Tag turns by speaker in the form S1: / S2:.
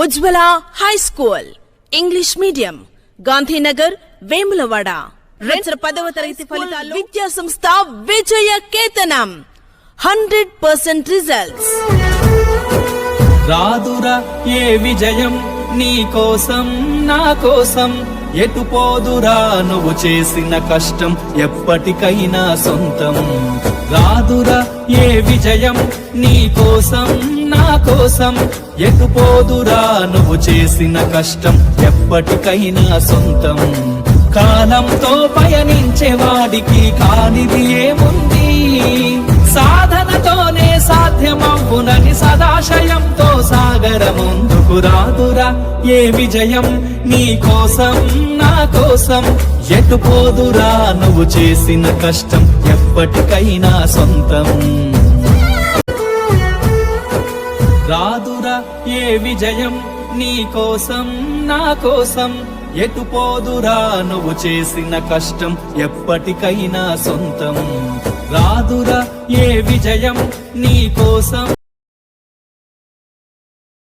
S1: ఉజ్వల high school English medium Gandhinagar Vemulawada 10వ తరగతి ఫలితాల్లో విద్యా సంస్థ విజయ కేతనం 100% రిజల్ట్స్.
S2: రాదురా ఏ విజయం నీ కోసం నా కోసం, ఎటు పోదురా నువ్వు చేసిన కష్టం ఎప్పటికైనా సొంతం. రాదురా ఏ విజయం నీ కోసం నా కోసం, ఎటు పోదురా నువ్వు చేసిన కష్టం ఎప్పటికైనా సొంతం. కాలంతో పయనించే వాడికి కానిది ఏముంది, సాధనతోనే సాధ్యమవునని సదాశయంతో సాగర ముందుకు. రాదురా ఏ విజయం నీ కోసం నా కోసం, ఎటు పోదురా నువ్వు చేసిన కష్టం ఎప్పటికైనా సొంతం. రాదురా ఏ విజయం నీ కోసం నా కోసం, ఎటు పోదురా నువ్వు చేసిన కష్టం ఎప్పటికైనా సొంతం. రాదురా ఏ విజయం నీ కోసం.